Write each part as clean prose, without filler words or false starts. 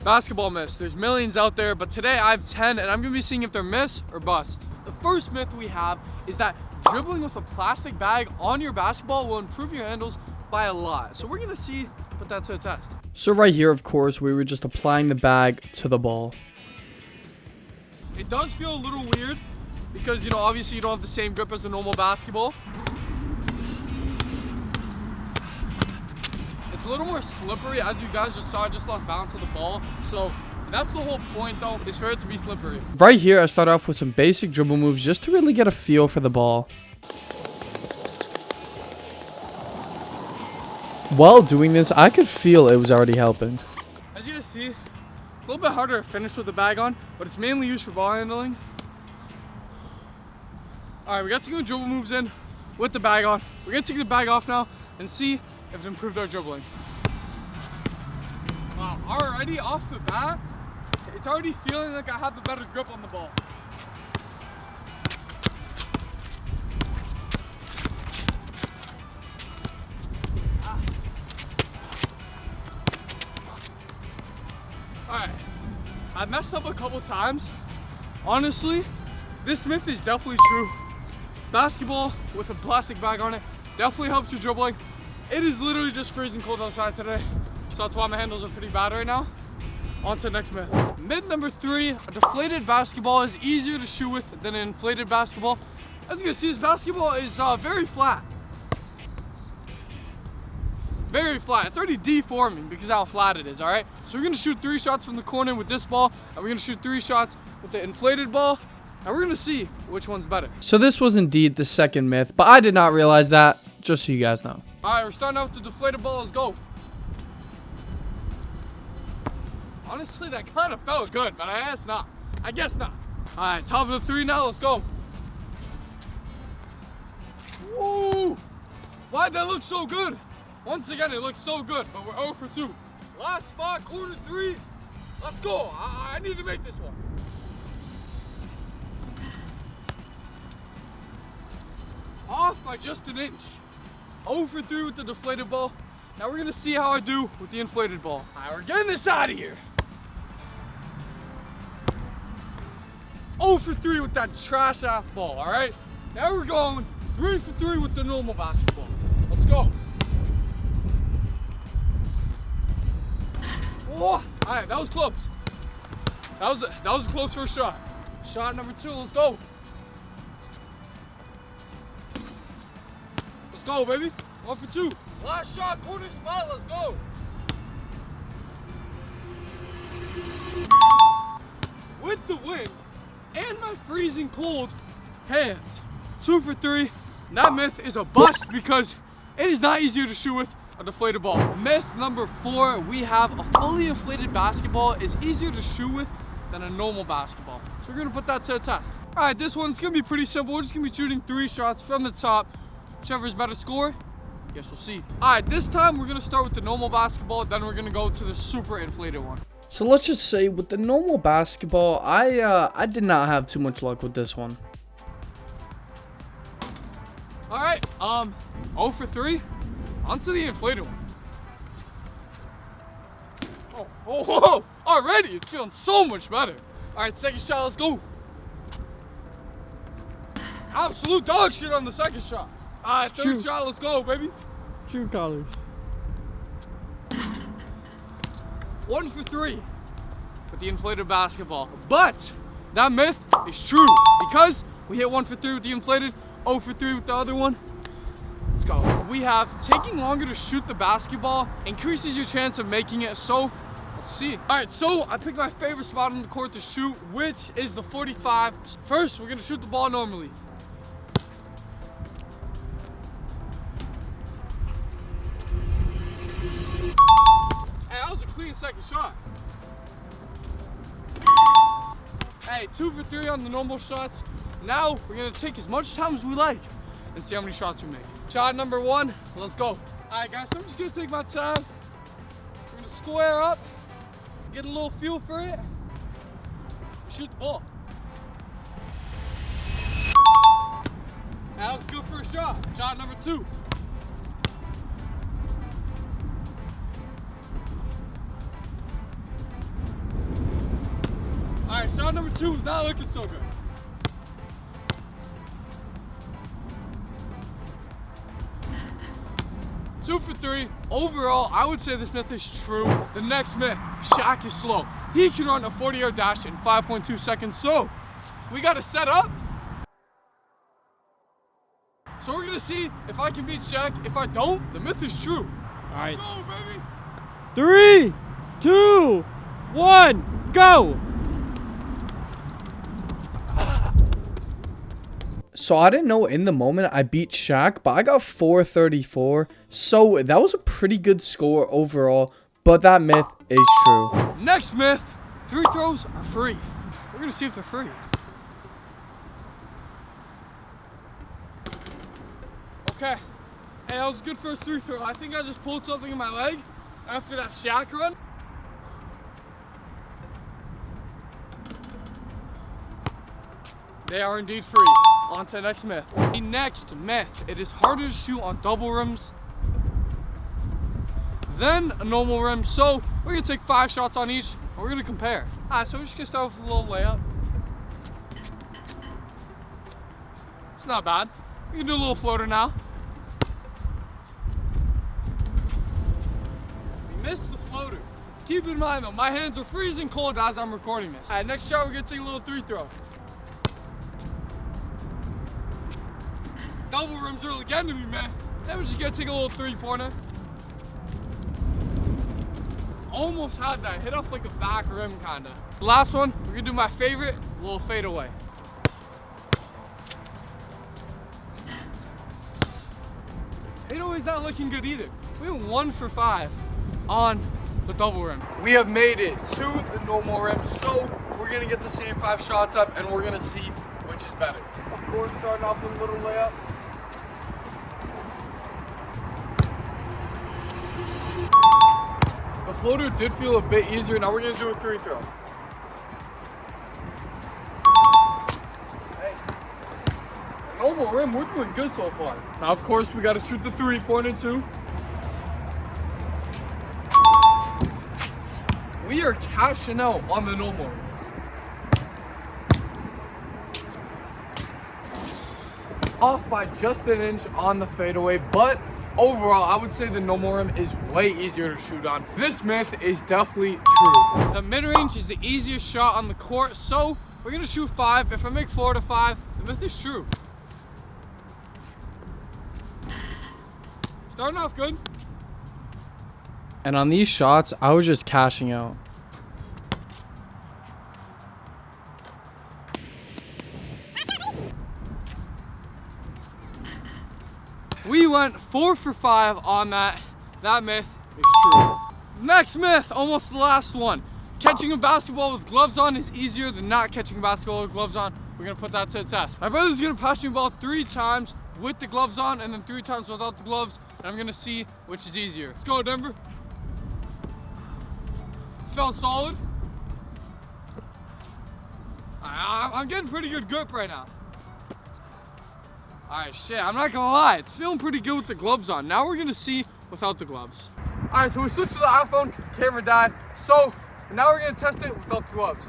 Basketball myths. There's millions out there, but today I have 10 and I'm gonna be seeing if they're myths or bust. The first myth we have is that dribbling with a plastic bag on your basketball will improve your handles by a lot. So we're gonna put that to a test. So right here, of course, we were just applying the bag to the ball. It does feel a little weird because, you know, obviously you don't have the same grip as a normal basketball. It's a little more slippery, as you guys just saw. I just lost balance of the ball. So that's the whole point, though, is for it to be slippery. Right here, I start off with some basic dribble moves just to really get a feel for the ball. While doing this, I could feel it was already helping. As you guys see, it's a little bit harder to finish with the bag on, but it's mainly used for ball handling. All right, we got some good dribble moves in with the bag on. We're gonna take the bag off now and see if it improved our dribbling. Wow, already off the bat, it's already feeling like I have a better grip on the ball. Alright, I messed up a couple times. Honestly, this myth is definitely true. Basketball with a plastic bag on it definitely helps your dribbling. It is literally just freezing cold outside today, so that's why my handles are pretty bad right now. On to the next myth. Myth number 3, a deflated basketball is easier to shoot with than an inflated basketball. As you can see, this basketball is very flat. Very flat. It's already deforming because of how flat it is, all right? So we're gonna shoot 3 shots from the corner with this ball, and we're gonna shoot 3 shots with the inflated ball, and we're gonna see which one's better. So this was indeed the second myth, but I did not realize that, just so you guys know. All right, we're starting out with the deflated ball. Let's go. Honestly, that kind of felt good, but I guess not. I guess not. All right, top of the 3 now. Let's go. Woo! Why'd that look so good? Once again, it looks so good, but we're 0 for 2. Last spot, corner 3. Let's go. I need to make this one. Off by just an inch. 0 for 3 with the deflated ball. Now we're gonna see how I do with the inflated ball. All right, we're getting this out of here. 0 for 3 with that trash ass ball, all right? Now we're going 3 for 3 with the normal basketball. Let's go. Oh, all right, that was close. That was a close first shot. Shot number 2, let's go. Let's go, baby. 1 for 2. Last shot, corner spot, let's go. With the wind and my freezing cold hands, 2 for 3. And that myth is a bust because it is not easier to shoot with a deflated ball. Myth number 4, we have a fully inflated basketball is easier to shoot with than a normal basketball. So we're gonna put that to a test. All right, this one's gonna be pretty simple. We're just gonna be shooting 3 shots from the top. Whichever is better score, I guess we'll see. All right, this time we're gonna start with the normal basketball, then we're gonna go to the super inflated one. So let's just say with the normal basketball, I did not have too much luck with this one. All right, 0 for 3. On to the inflated one. Oh, already it's feeling so much better. All right, second shot, let's go. Absolute dog shit on the second shot. All right, third shot, let's go, baby. True colors. 1 for 3 with the inflated basketball. But that myth is true because we hit 1 for 3 with the inflated, 0 for 3 with the other one. Let's go. We have taking longer to shoot the basketball increases your chance of making it. So let's see. All right, so I picked my favorite spot on the court to shoot, which is the 45. First, we're gonna shoot the ball normally. Hey, that was a clean second shot. Hey, 2 for 3 on the normal shots. Now we're gonna take as much time as we like and see how many shots we make. Shot number 1, let's go. All right, guys, so I'm just gonna take my time. We're gonna square up, get a little feel for it, shoot the ball. That was good for a shot. Shot number 2. Shot number 2 is not looking so good. Two for 3. Overall, I would say this myth is true. The next myth, Shaq is slow. He can run a 40-yard dash in 5.2 seconds. So we got to set up. So we're gonna see if I can beat Shaq. If I don't, the myth is true. All right. Go, baby. 3, 2, 1, go. So I didn't know in the moment I beat Shaq, but I got 434. So that was a pretty good score overall, but that myth is true. Next myth, free throws are free. We're gonna see if they're free. Okay, hey, that was a good first free throw. I think I just pulled something in my leg after that Shaq run. They are indeed free. On to the next myth. The next myth, it is harder to shoot on double rims than a normal rim. So we're gonna take 5 shots on each and we're gonna compare. All right, so we're just gonna start with a little layup. It's not bad. We can do a little floater now. We missed the floater. Keep in mind though, my hands are freezing cold as I'm recording this. All right, next shot, we're gonna take a little 3-throw. Double rims early getting to me, man. Then we're just gonna take a little 3-pointer. Almost had that, hit off like a back rim kinda. The last one, we're gonna do my favorite, a little fadeaway. Fadeaway's not looking good either. We went 1 for 5 on the double rim. We have made it to the normal rim, so we're gonna get the same 5 shots up and we're gonna see which is better. Of course, starting off with a little layup. The floater did feel a bit easier. Now we're gonna do a 3-throw. Hey, normal rim, we're doing good so far. Now, of course, we gotta shoot the 3-pointer too. We are cashing out on the normal rim. Off by just an inch on the fadeaway, but overall, I would say the normal rim is way easier to shoot on. This myth is definitely true. The mid-range is the easiest shot on the court, so we're gonna shoot 5. If I make 4 to 5, the myth is true. Starting off good. And on these shots, I was just cashing out. We went 4 for 5 on that. That myth is true. Next myth, almost the last one. Catching a basketball with gloves on is easier than not catching a basketball with gloves on. We're gonna put that to the test. My brother's gonna pass me the ball 3 times with the gloves on and then 3 times without the gloves. And I'm gonna see which is easier. Let's go, Denver. Felt solid. I'm getting pretty good grip right now. All right, shit, I'm not gonna lie. It's feeling pretty good with the gloves on. Now we're gonna see without the gloves. All right, so we switched to the iPhone because the camera died. So now we're gonna test it without the gloves.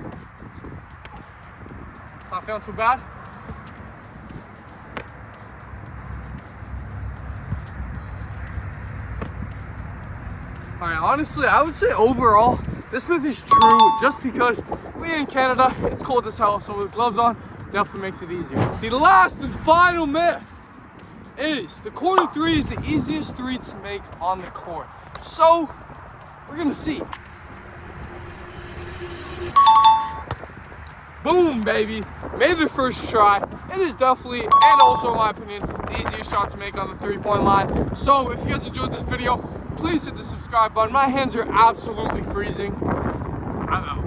Not feeling too bad. All right, honestly, I would say overall, this myth is true just because we in Canada, it's cold as hell, so with gloves on, definitely makes it easier. The last and final myth is the corner 3 is the easiest 3 to make on the court. So, we're gonna see. Boom, baby. Made it the first try. It is definitely, and also in my opinion, the easiest shot to make on the 3-point line. So, if you guys enjoyed this video, please hit the subscribe button. My hands are absolutely freezing. I'm out.